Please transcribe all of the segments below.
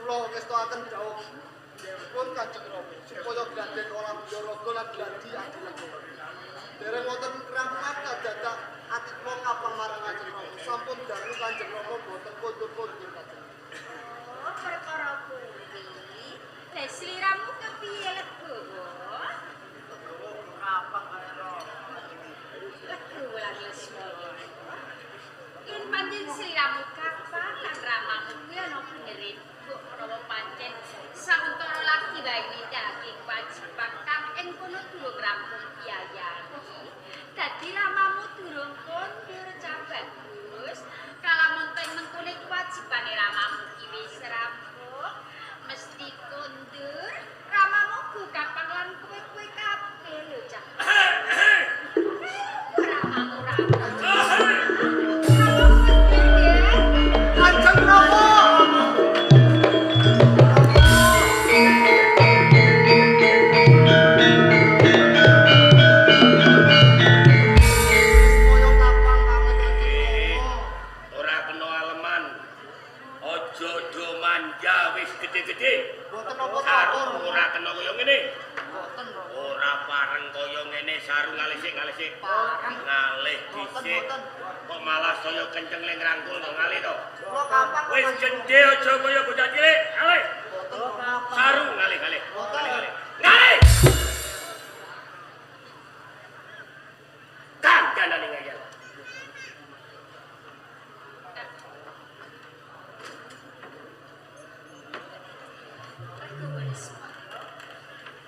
kula ngestoaken dawuh pun Kanjeng Rama supaya gladhen ora ndoroga lan gladi adilaken. Dereng wonten rampung dadak ati kula kapang marang Kanjeng Rama. Sampun dangu Kanjeng Rama boten kondur-kondur Kanjeng. Oh, perkara kuwi. Lah sliramu kepiye Legowo? Kapang kaya Legowo lan Lesmana. Yen pancen sliramu kapang lan ramamu kuwi ana benere kok menawa pancen sauntara lagi wae nindakake kewajiban kang ing kono durung rampung biayani. Dadi ramamu durung kondur cabang Gus. Kalamun teng mengkune kewajibane ramamu iki wis rampung, mesti kondur. Ramamu ku kapang lan kowe kabeh lho, Cak. Ramamu Kanjeng Rama. Ngalih dhisik kok malah saya kenceng ning ngrangkul to ngalih to. Kula kapang Wis gendhe aja kaya bocah cilik. Ngalih. Saru ngalih. Ngalih. Kandhane ngayal.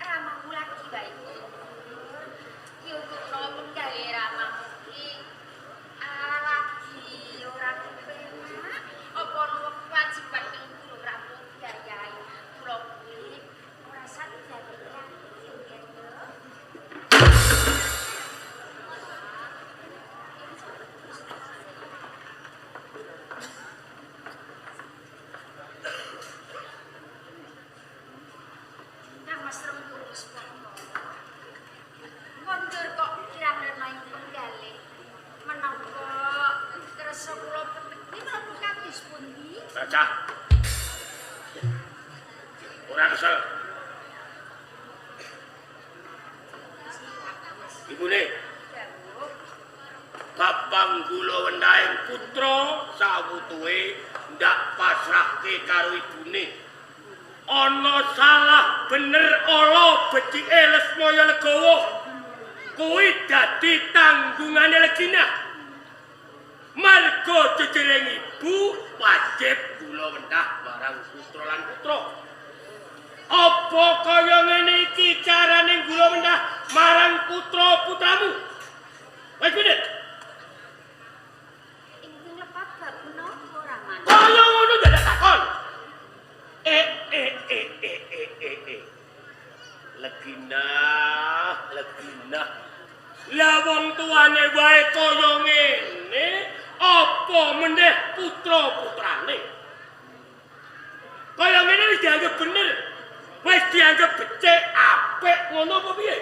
ramamu lagi bae. Yo kok nopo gawe ramamu iki lagi ora kepenak. Apa ono kewajiban ning durung rampung biayai. Kula kuwi ora satu dadi Kang Mas Renggus kondur kok kirang main penggale menapa kersa kula peteki menapa kados pundi Cacah. Ora kesel. Ibune dawuh Bapang kula wendahing putra sawutuhe ndak pasrahke karo ibune. Ana salah bener ala becike Lesmana Legowo. Kuwi dadi tanggungane Legina. Marga jejereng ibu wajib kula wendah marang putra lan putra. Apa kaya ngene iki carane kula wendah marang putra-putramu? Wis bener. ingkang lepat bab menapa raman Kaya ngono dadak takon. Legina. Lah wong tuane wae kaya ngene, apa meneh putra-putrane? Kaya ngene wis dianggep bener. Wis dianggep becik apik ngono apa piye?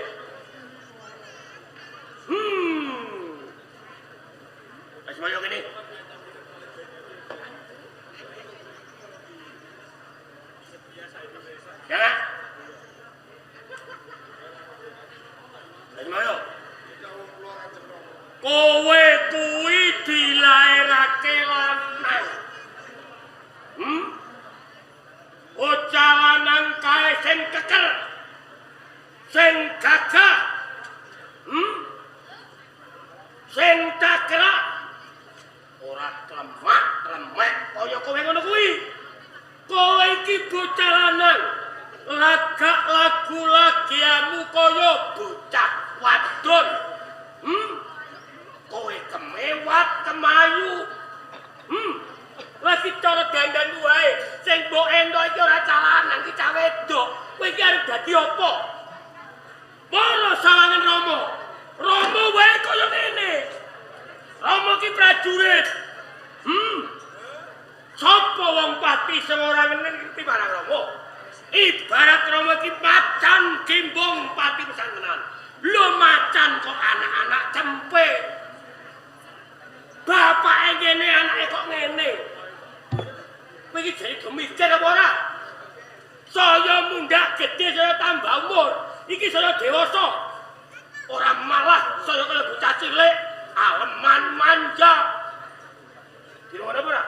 Wis kaya ngene. Ya. Ayo. Kowe kuwi dilairake lanang. Bocah lanang kae sing keker. Sing gagah. Sing takrak. Ora klemak-klemek kaya kowe ngono kuwi. Kowe iki bocah lanang. Lagak lagu lagiamu kaya bocah wadon. Kowe kemewat kemayu. Lagi cara dandan wae sing mbok endo iki ora cah lanang iki cah wedok. Kowe iki arep dadi apa? Para sawangan Rama. Rama wae kaya ngene. Rama ki prajurit. Sapa wong pati sing ora ngerti marang Rama? Ibarat Rama ki macan gimbong pati pesantenan. Lho macan kok anak-anak cempe. Bapake ngene anake kok ngene. Kowe iki jare mikir apa ora? dewasa. Ora malah saya kaya bocah cilik, aleman manja. Dirungokno apa ora?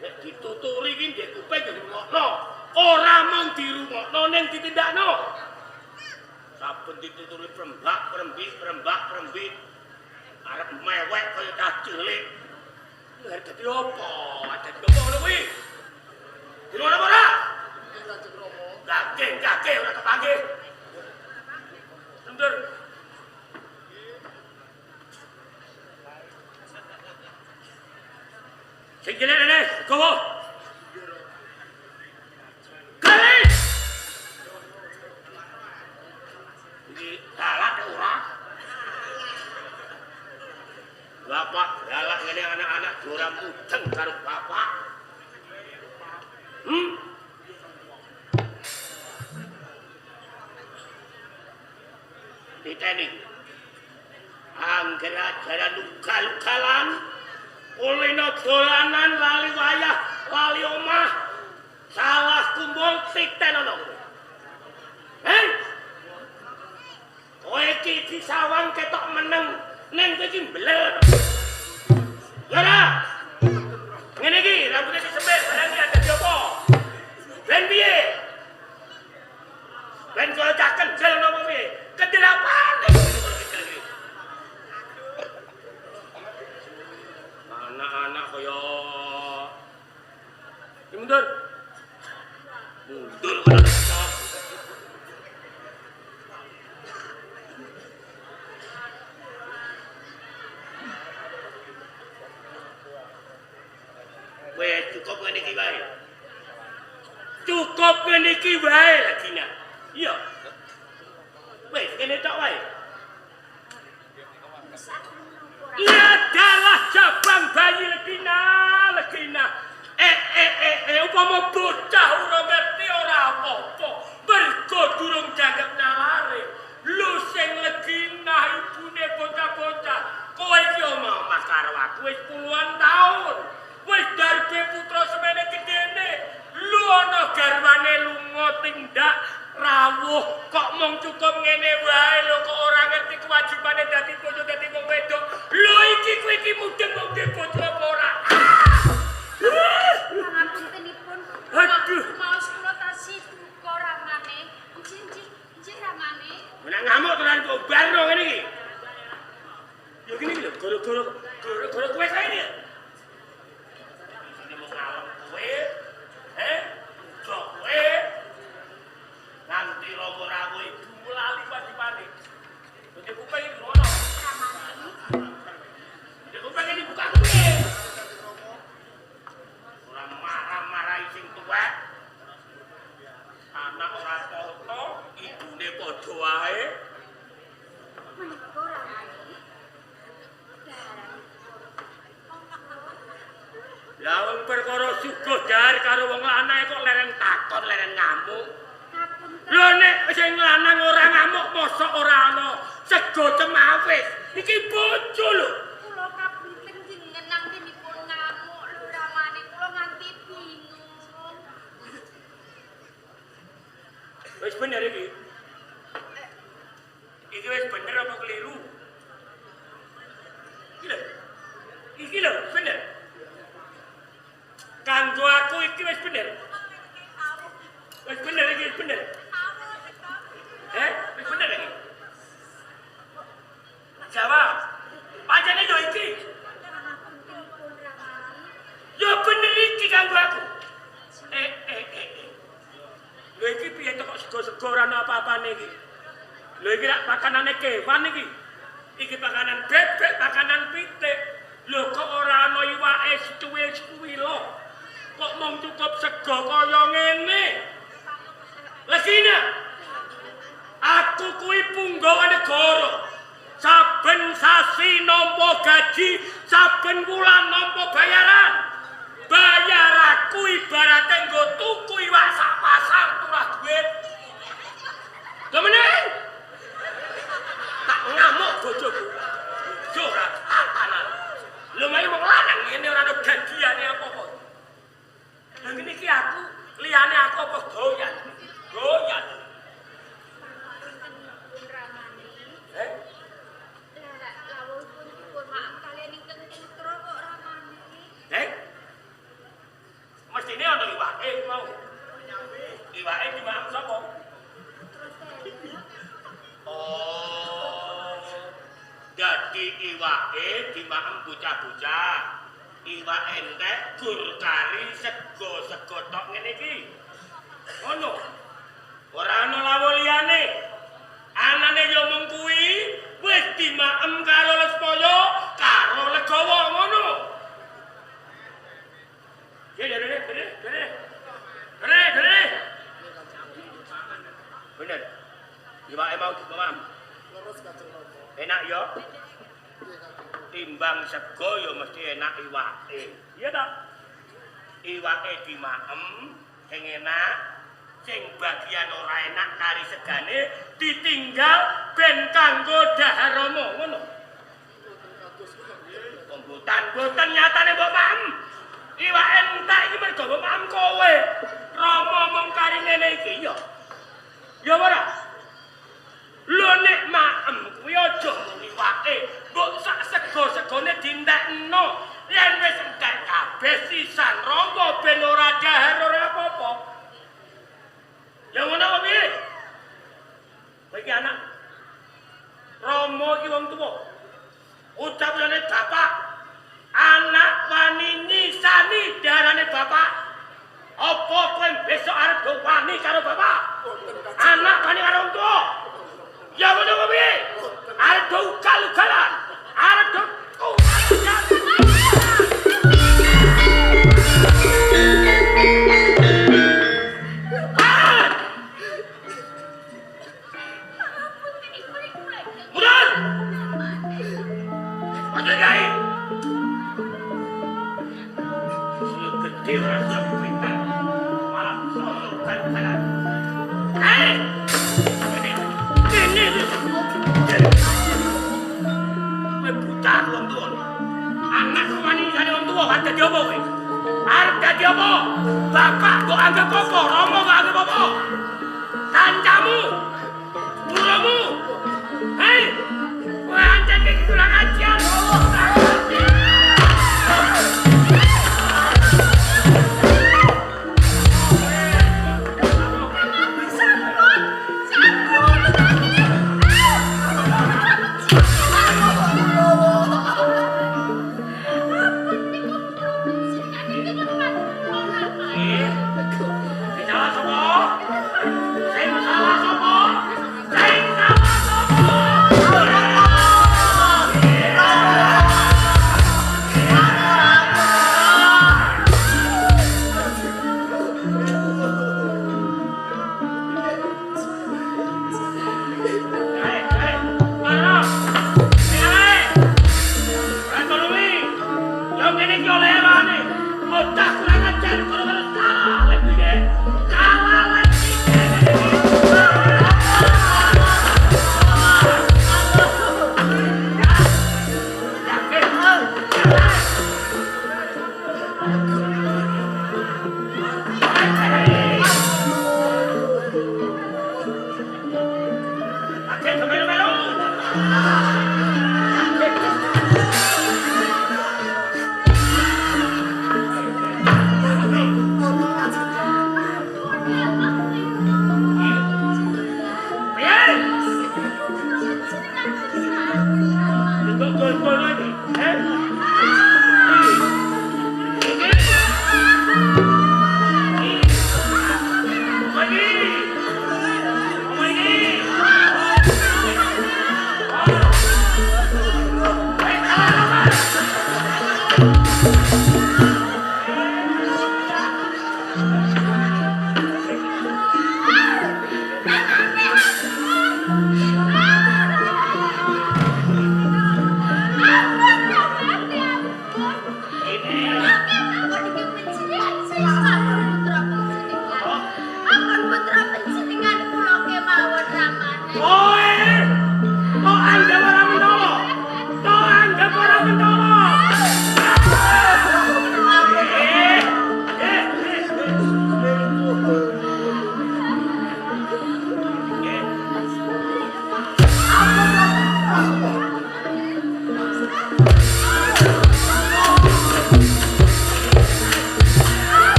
Nek dituturi iki ndek kuping ya dirungokno. Ora mung dirungokno ning ditindakno. Saben dituturi prembak-prembit arep mewek kaya cah cilik. Arep dadi apa? Dadi apa ngono kuwi? Dirungokno apa ora? Kakek ora kepanggih. Mundur. Sing jelek rene, gowo. Kali. Iki galak ora. Bapak galak ngene anak-anak ora mudeng karo bapak. Diteni. Angger ajaran lugal-lugalan, ulino dolanan lali wayah, lali omah, salah kumpul titenono. Kowe iki disawang ketok meneng, ning kowe iki mbler. Ora. Ngene iki rambutnya disempit, barang iki ada apa? Ben piye? Ben kok cah kendel napa piye? Kendel apane? Anak-anak kaya mundur. Mundur kena stop. Wes cukup ngene iki wae. Cukup ngene iki wae Legina. Iya. Wes kene tok wae. Ia adalah cabang bayi Legina. Upama bocah ora ngerti ora apa-apa. Mergo durung dianggap nalare. Lu sing Legina ibune bocah-bocah. Kowe iki omah karo aku wis puluhan taun. Wis darbe putra semene gedene. Lu ana garwane lunga tindak rawuh kok mung cukup ngene wae lho kok ora ngerti kewajibane dadi bojo dadi wong wedok. Lho iki kowe iki mudeng wong bojo apa ora? Pangapuntenipun. Aduh. Maos kula tasih duka ramane. Nggih ramane. Menak ngamuk tenan kok barno ngene iki. Ya gini lho, gara-gara kowe sae iki. Ini mau ngalem kowe. Jok kowe. Nanti rawu ibu lali wajibane. Dadi kuping iki ngono. Dadi kuping iki buka kuwi. Ora marah-marahi sing tuwek. Anak ora toto, ibune padha wae. Menika ramane. Lah wong perkara sugih dahar karo wong lanang kok lereng takon, lereng ngamuk. Lho nek sing lanang ora ngamuk mosok ora ana sego cemawis. Iki bojo lho. Kula kapunten jenengan nanggenipun ngamuk lho ramane kula nganti bingung. Wis bener iki. Iki wis bener apa keliru? Iki lho, bener. Kanggo aku iki wis bener. Wis bener iki, wis bener. Wis bener iki. Jawab. Pancene yo iki. Yo bener iki kanggo aku. Lho iki piye to kok sego-sego ora ana apa-apane iki? Lho iki rak pakanane kewan iki. Iki pakanan bebek, pakanan pitik. Lho kok ora ana iwake secuwil-secuwilo. Kok mung cukup sego kaya ngene. Legina. Aku kuwi punggawa negara. Saben sasi nampa gaji, saben wulan nampa bayaran. Bayar aku ibarate nggo tuku iwak sak pasar turah duit. Kemeneng. Tak ngamuk bojoku. Yo ora tatanan. Lho mari wong lanang ngene ora ana gajiane apa-apa. Lah ngene iki aku liyane aku apa doyan. Doyan. Dadi iwake dimaem bocah-bocah. Iwak entek gur kari sego tok ngene iki. Ngono. Ora ana lawo liyane. Anane yo mung kuwi wis dimaem karo Lespoyo karo Legawa ngono. Dere. Bener. Iwake mau dimaem. Terus Kanjeng Rama. Enak yo. Nggih Kanjeng. Timbang sego ya mesti enak iwake. Iya ta? Iwake dimaem sing enak, sing bagian ora enak kari segane ditinggal ben kanggo dahar Rama ngono. Boten nyatane mbok maem. Iwak entek iki mergo mbok maem kowe. Rama mung kari ngene iki ya. Ya ora? Lho nek maem kuwi aja mung iwake, mbok sak sego-segone dintekno. Yen wis entek kabeh sisan Rama ben ora dahar ora apa-apa. Ya ngono apa piye? Kowe iki anak Rama iki wong tuwa. Ucapane bapak, anak wani nisani darane bapak. Apa kowe besok arep do wani karo bapak? Anak wani karo wong tuwa. Ya ngono apa piye? Arep do ugal-ugalan. Arep do dadi apa kowe? Arep dadi apa? Bapak kok anggap apa? Rama kok anggap apa? Kancamu, burumu. Hei, kowe ancen iki kurang ajar.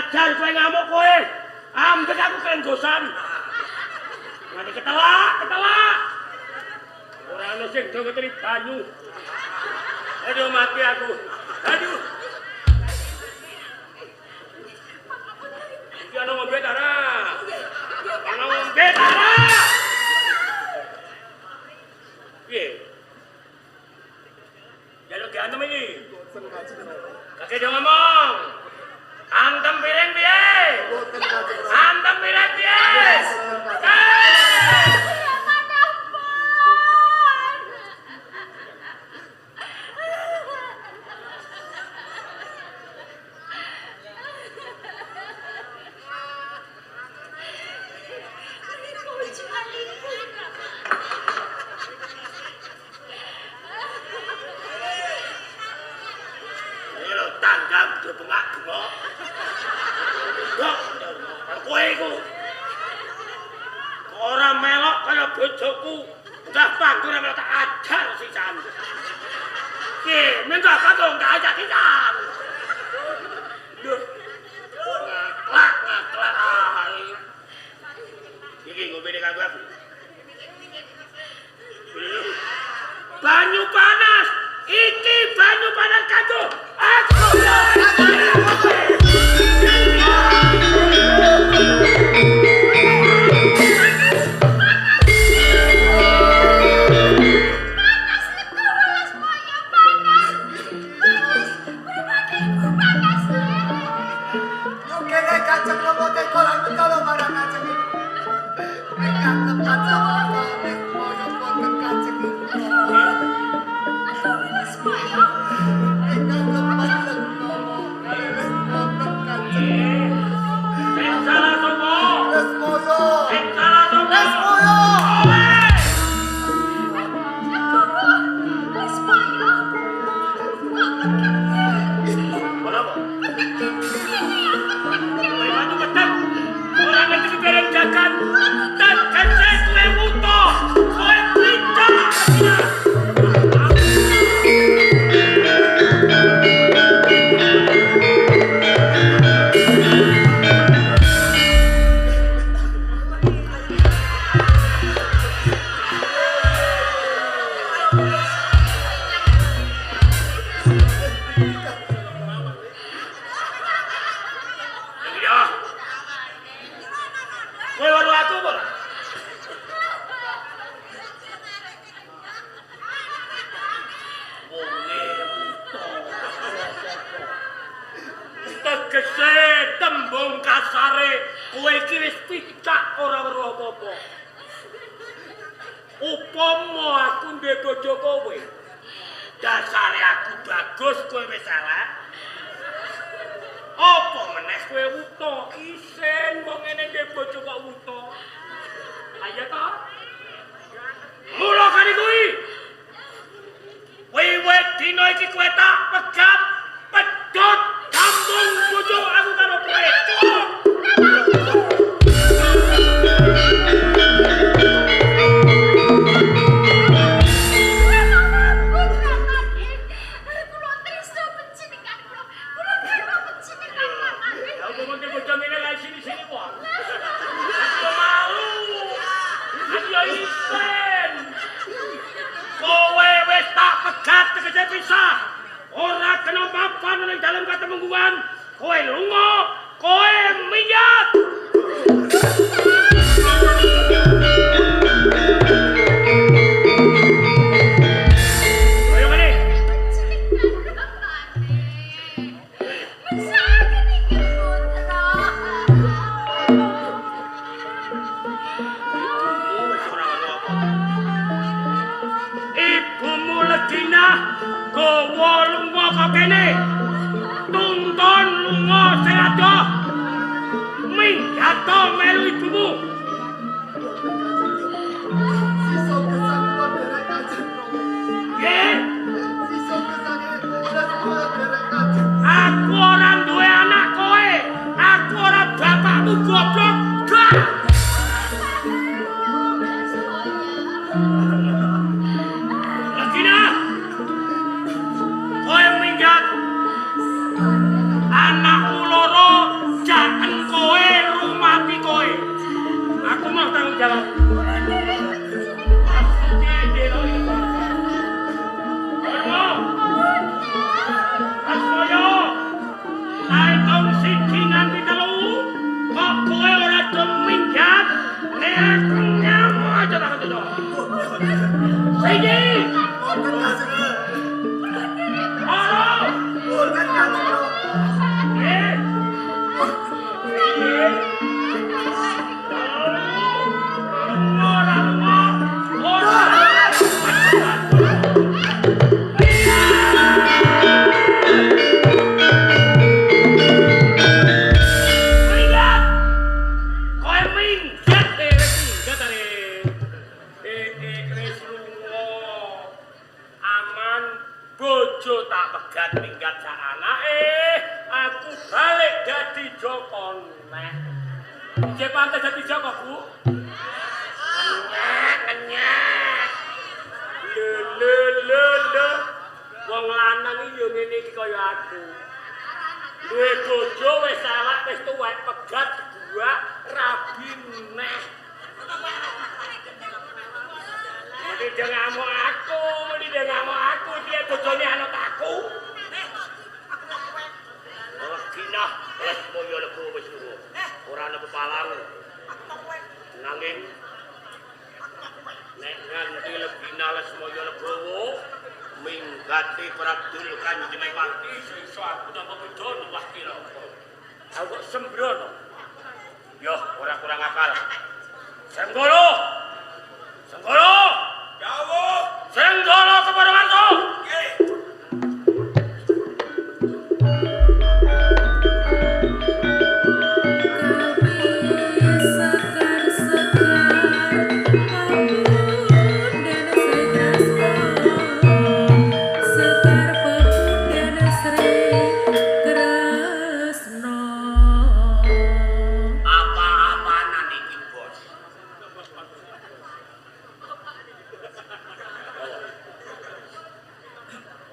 ajar kowe ngamuk kowe. Ambek aku kelenggosan. Nganti ketelak. Ora ono sing do ngeteri banyu. Aduh mati aku. Aduh. Iki ana ngombe Tara. Ana ngombe Tara. Piye? Jaluk diantem iki. Kakek jangan ngomong. Antem piring piye? Antem piring piye? Bengak-bengok. Kowe iku ora melok kaya bojoku. Udah panggur melok tak ajar sisan. Ki, mengko kakung tak ajak sisan. Duh. Ngaklak. Iki ngombe kanggo aku. Banyu panas. Iki banyu panas kanggo aku. Tegese tembung kasare kowe iki wis picak ora weruh apa-apa. Upama aku duwe bojo kowe. Dasare aku bagus kowe wis salah. Apa meneh kowe wuta isin wong ngene duwe bojo kok wuta. Ayo to. Mula kali kuwi. Wiwit dina iki kowe tak pegat pedhot sambung bojo aku karo kowe. Ora kena papan ning dalem katemungguan. Kowe lunga, kowe miyat. Ayo ngene. Ibumu Legina gowo lunga kok kene. Tuntun lunga sing adoh. Minggato melu ibumu. Aku ora duwe anak kowe. Aku ora bapakmu goblok. Legina. Kowe minggat bojo tak pegat minggat sak anake, aku balik dadi Joko neh. Nggih pantes dadi Joko, Bu. Kenyek. Le. Wong lanang iki yo ngene iki kaya aku. Duwe bojo wis elek wis tuwek pegat gua rabi neh. Mesti dia ngamuk aku, dia bojone anut aku. Oh, kinah, les moyo lebo wis luwo. Ora ana pepalang. Nanging nek nganti lebina les moyo lebowo minggati Prabdul Kanjeng Pati iso aku napa beda nuwah kira. Aku kok sembrono. Yo, ora kurang akal. Senggolo! Dawuh! Senggolo kepada Warso! Nggih.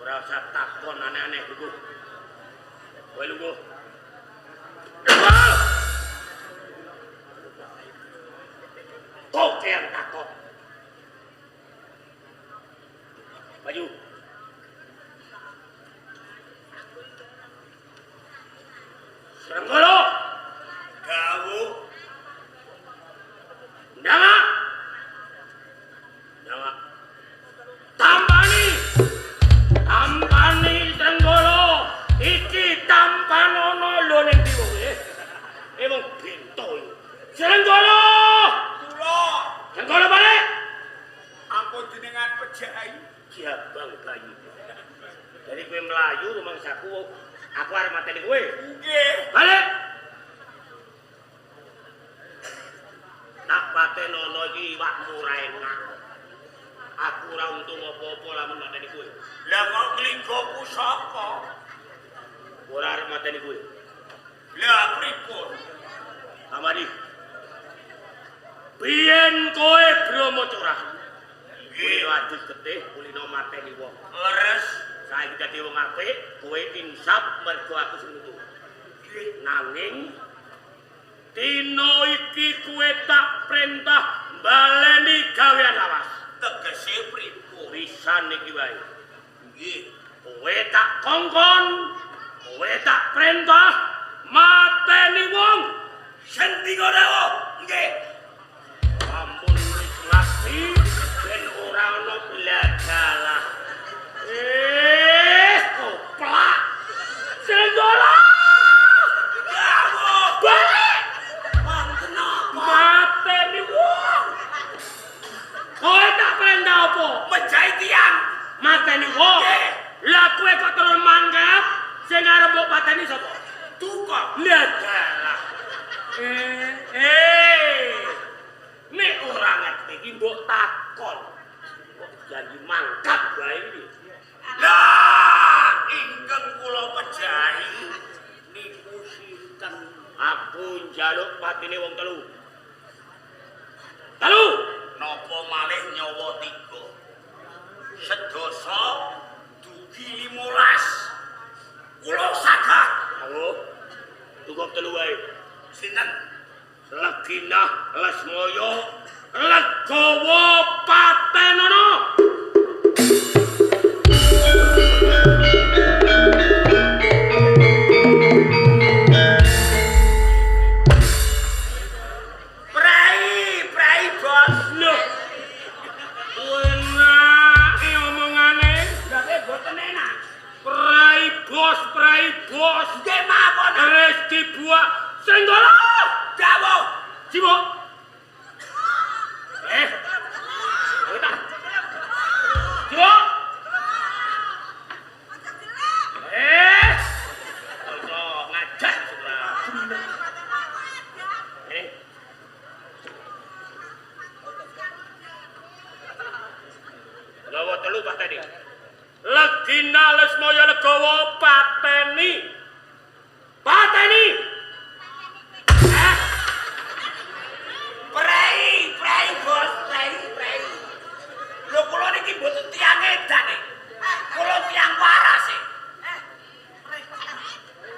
Ora usah takon aneh-aneh dulu. Kowe lungguh. Kok yang takon? Maju. Senggolo. Dawuh. Ndama. Tampani Senggolo. Iki tampanono lho ning ndi kowe. Emang bento iki. Senggolo. Kula. Senggolo balik. Ampun jenengan pejai. Jabang bayi. Jadi kowe mlayu rumangsaku, aku arep mateni kowe. Nggih. Balik. Tak patenono iki iwakmu ra enak. Aku ora untung apa-apa lamun mateni kowe. Lah kok klinggoku sapa? Ora arep mateni kowe. Lah pripun? Amadi. Biyen kowe Bromo curah. Kowe wadus getih kulino mateni wong. Leres. Saiki dadi wong apik, kowe insaf mergo aku sing nutu. Nanging dina iki kowe tak perintah baleni gawean lawas. Tegese pripun? Pisan iki wae. Nggih, kowe tak kongkon, kowe tak perintah mateni wong. Sendika dawuh. Nggih. Ampun wis ngerti ben ora ana bladalah. Koplak. Senggolo. Dawuh. Balik. Wonten apa? Mateni wong. Kowe tak perintah apa? Mejahi tiang. Mateni wong. Lah kowe kok terus manggap sing arep mbok pateni sapa? Tukok. Lah dalah. Nek ora ngerti iki mbok takon. Kok janji mangkat bae iki. Lah, ingkang kula pejahi niku sinten? Aku njaluk patine wong telu. Telu. Napa malih nyawa 3. Sedasa dugi 15. Kula sagah. Halo. Cukup telu wae. Sinten? Leginah Lesmoyo Legowo Patenono. Prai bos. Loh. Enake omongane, berarti boten enak. Prai bos. Nggih mawon. Wis dibuak Senggolo. Dawuh. Sibuk. Kowe tak Lesmaya Legawa pateni. Pateni. Prei bos, prei. Lho kula niki mboten tiyang edan e. Kula tiyang waras e.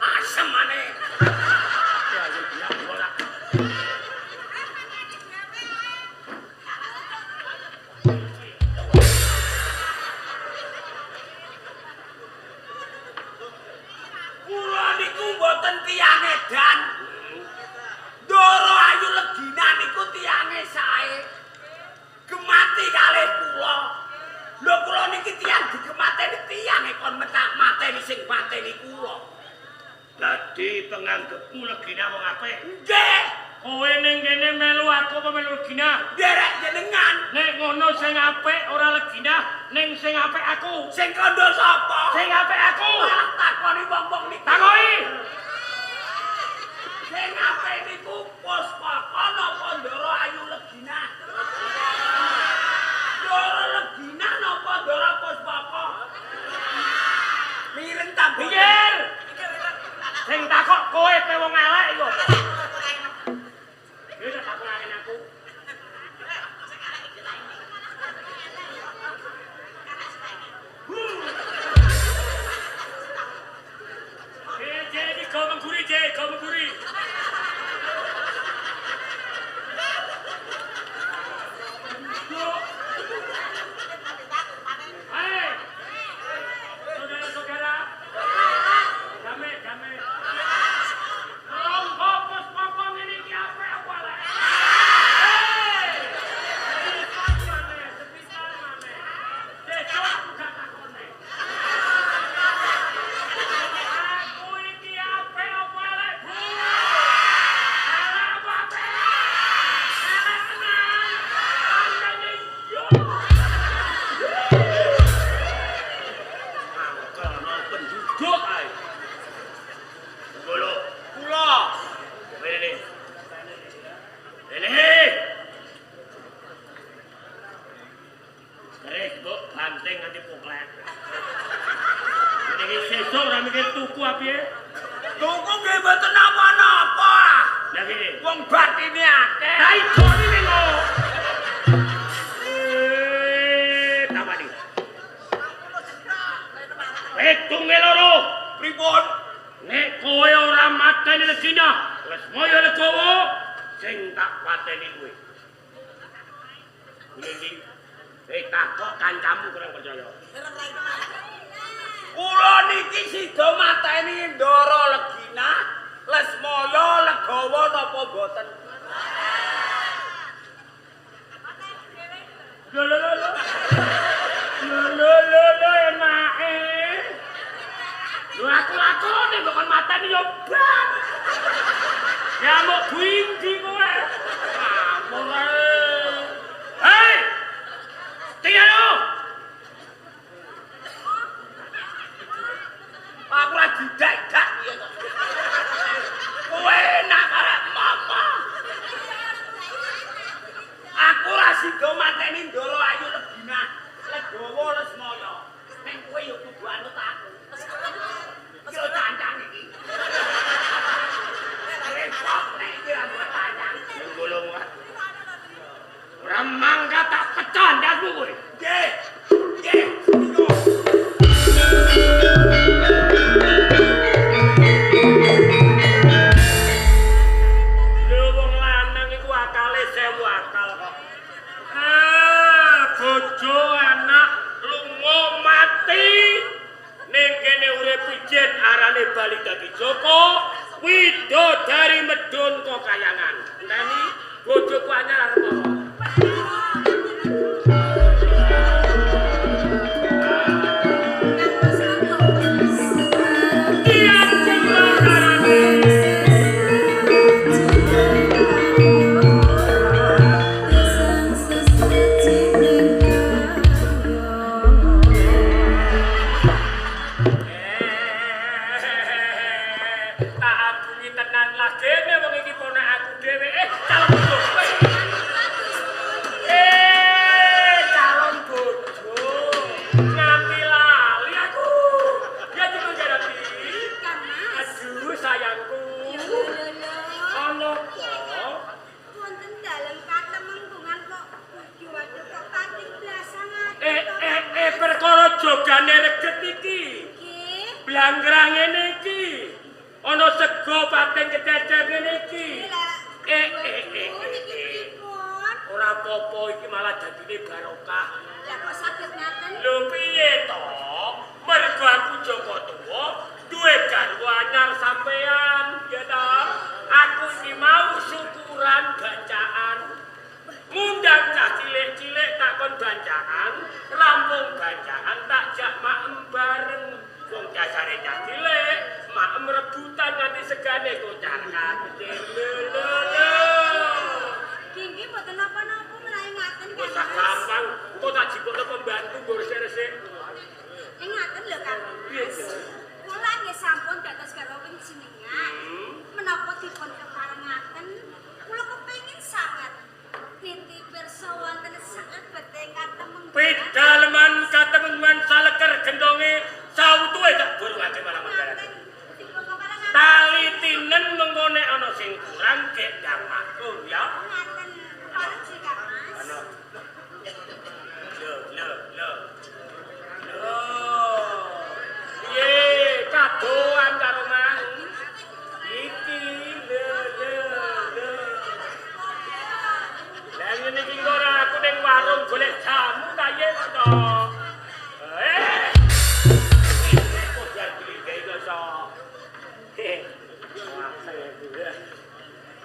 Asem maneh. Kula niku mboten tiyang edan. Ndoro Ayu Legina niku tiyange sae. Gemati kalih kula. Lho kula niki tiyang digemateni tiyange kon metak mateni sing mateni kula. Dadi penganggepmu Legina wong apik. Nggih, Kowe ning kene melu aku apa melu Legina? derek jenengan. Nek ngono sing apik ora Legina, ning sing apik aku. Sing kandha sapa? Sing apik aku. Malah takoni wong-wong niku. Takoni. Sing apik niku Puspaka napa Ndara Ayu Legina? Ndara Legina napa Ndara Puspaka? Mireng ta Pikir. Sing takok kowe pe wong elek iku. Ya tak takokake aku. Jadi kau mengguri. Hei, saudara-saudara, damai. Tolong fokus pokok ini ki apa lah? Hei, sepisan mana? Besok aku gak takone. Aku iki apa lah? Banteng nganti poklek. Ini sesuk ora mikir tuku apiye? Tuku nggih mboten napa-napa. Lah ngene. Wong batine akeh. Lah iso iki lho. Tamani. Tunge loro. Pripun? Nek kowe ora mateni Legina, Lesmaya Legawa sing tak pateni kowe. Iki takok kancamu kurang percaya. Kula niki sida mateni Ndara Legina, Lesmaya Legawa napa boten? Lho enake. Lho aku lakone kok kon mateni yo bang. Ya mau buindi kowe. Ngapur ae. Hei! Tinggal Aku ora didak-dak piye kok. Kowe nak arep mama. Aku ora sida mateni Ndara Ayu Legina, Legawa Lesmaya. Ning kowe yo kudu anut aku. Yo cancang iki. Repot nek iki ora cancang. golong wae. Ora mangga tak pecah ndasmu kowe. Nggih. Iku. Lho wong lanang iku akale 1000 akal kok. Bojo anak lunga mati. Ning kene urip pijen arane bali dadi Joko, widodari medun kok kayangan. Enteni bojoku anyar arep apa? Langgrang ngene iki. Ana sego pating kececer ngene iki. Ora apa-apa iki malah dadine barokah. Lah kok saged ngaten? Lho piye to? Mergo aku Joko Tuwa duwe garwa anyar sampean, ya ta? Aku iki mau syukuran bacaan. Ngundang cah cilik-cilik tak kon bacaan, rampung bacaan tak jak maem bareng. Wong dasare cah cilik, maem rebutan nganti segane kocakan. Lho. Kiki mboten napa-napa menawi ngaten kan. Wis gampang, kok tak jipukno pembantu nggo resik-resik. Ngaten lho Kang. Kula nggih sampun dados garwa panjenengan. Menapa dipun keparengaken, kula kepengin sanget niti pirsa wonten sanget badhe katemeng. Pedaleman katemungan saleker gendonge sautuhe tak burungake malah manggaran. Tali tinen mengkone ana sing kurang kek ndang maklum ya. Ngaten pareng sih Kang Mas. Ana. Lho. Ye, kadoan karo mang. Iki lho. Lah ngene iki ora aku ning warung golek jamu ta ye to. Kok jadi kayak gitu.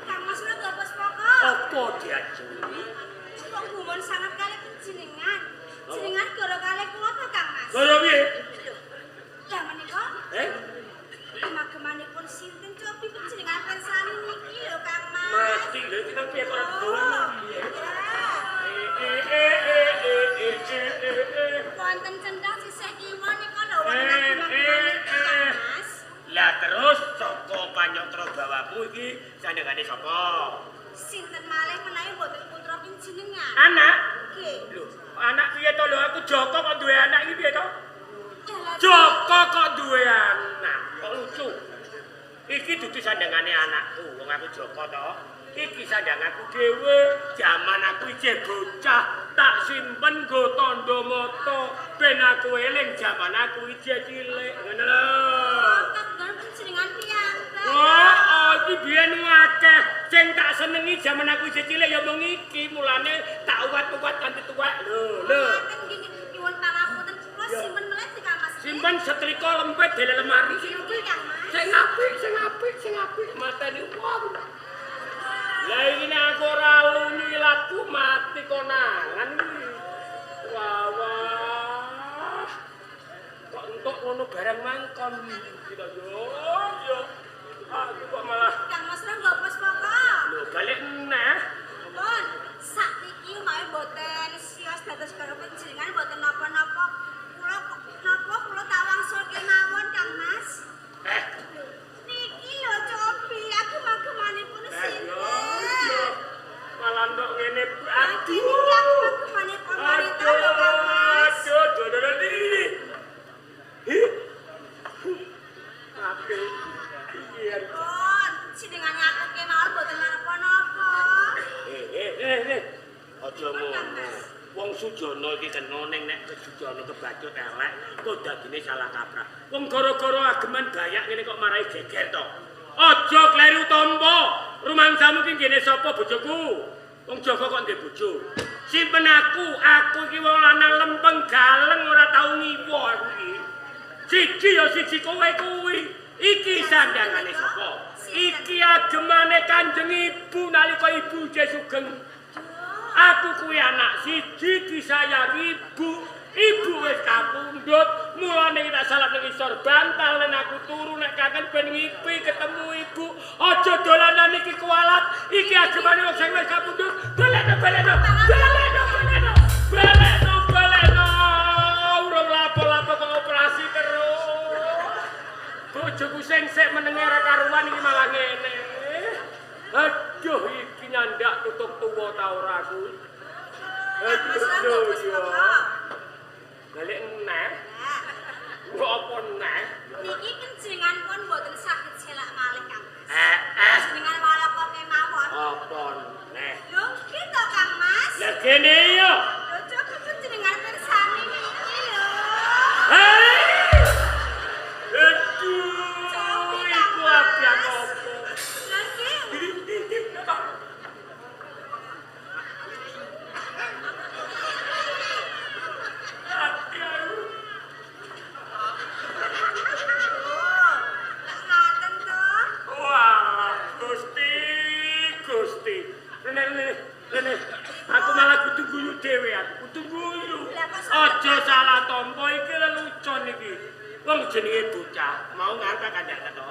Kang Mas ora gabus pokok. Apa diajeni? Kok gumun sanget kali panjenengan. Jenengan gara kali kula to Kang Mas. Gara piye? Lah menika gemamanipun sinten cobi panjenengan pirsani niki lho Kang Mas. Mati lho kita piye kok ora dolan. Wonten centang sisih kiwa nika lho wonten Kang Mas. Lah terus saka panyatra bawamu iki sandengane sapa? Sinten malih menawi boten putra panjenengan. Anak? Nggih. Lho, anak piye to lho aku Joko kok duwe anak iki piye to? Dalah Joko kok duwe anak. Kok lucu. Iki dudu sandengane anakku, wong aku Joko to. Iki sandanganku dhewe, jaman aku isih bocah, tak simpen nggo tandha mata ben aku eling jaman aku isih cilik. Ngono lho. Kang panjenengan piyambak. Oh, iki biyen akeh sing tak senengi jaman aku isih cilik ya mung iki, mulane tak uwat-uwat kanthi tuwek. Lho. Ngaten nggih nyuwun pangapunten kula simpen melih di Kang Mas. Simpen setrika lempit di lemari sing Nggih Kang Mas. sing apik mateni wong. Lah iki nek aku ora lunyu ilatku mati konangan iki. Wah. Kok entuk ngono barang mangkon kita yo. Aku kok malah Kang Mas ora ngopos pokok. lho balik neh. Pun, sakniki umahe boten sios dados karo panjenengan boten napa-napa. Kula tak wangsulke mawon Kang Mas. Niki lho cobi agemanipun sinten. Malah ndok ngene Niki agemanipun wanita lho Kang Mas. Ape iya. Pun, jenengan ngakuke mawon boten napa-napa. Aja ngono. Wong Sujono iki kena ning nek Sujono kebacut elek, kok dadine salah kaprah. Wong gara-gara ageman Dayak ngene kok marai geger to. Aja kleru tampa. Rumangsamu ki ngene sapa bojoku? Wong Joko kok ndek bojo. Simpen aku iki wong lanang lempeng galeng ora tau ngiwo aku iki. Siji ya siji kowe kuwi. Iki sandangane sapa? Iki agemane Kanjeng Ibu nalika Ibu isih sugeng. Aku kuwi anak siji disayangi ibu. Ibu wis kapundhut, mulane tak salap ning isor bantal lan aku turu nek kangen ben ngipi ketemu ibu. Aja dolanan iki kualat. Iki agemane wong sing wis kapundhut. Baleno. Urung lapo-lapo kok operasi terus. Bojoku sing sik menenge ora karuan iki malah ngene. Aduh iki nyandak tutup tuwa ta ora aku. Balik neh. Kok apa neh? Niki kenjenengan pun boten saged selak malih Kang Mas. Jenengan malah kok kemawon. Apa neh? Lho, kita Kang Mas. Lah kene yo. Lho, coba jenengan pirsani niki lho. Hei! Wong jenenge bocah, mau ngantek kandak to.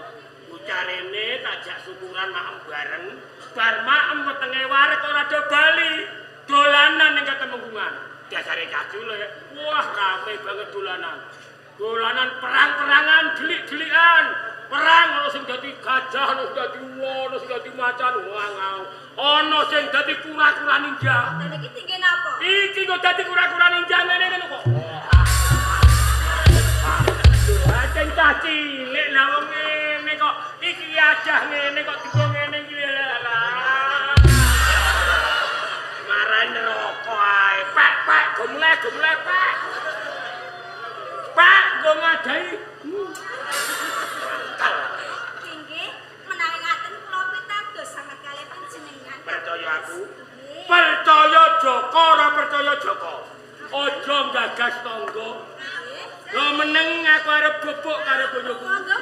Bocah rene takjak syukuran maem bareng. Bar maem wetenge wareg ora do bali. Dolanan ning Katemenggungan. Dasare cacule, wah rame banget dolanan. Dolanan perang-perangan, delik-delikan. Perang ana sing dadi gajah, ana sing dadi uwo, ana sing dadi macan, wangau. Ana sing dadi kura-kura ninja. Dan iki tinggi napa? Iki kok dadi kura-kura ninja ngene kok. Aceng cah cilik lah wong ngene kok iki ajah ngene kok digo ngene iki lah. Marane rokok ae. Pak, gomleh Pak. Pak, go ngadahi. Tinggi menawi ngaten kula pitados sanget kalih panjenengan. Percaya aku. Percaya Joko ora percaya Joko. Aja gagas tangga. Lo meneng aku arep bubuk karo bojoku. Monggo.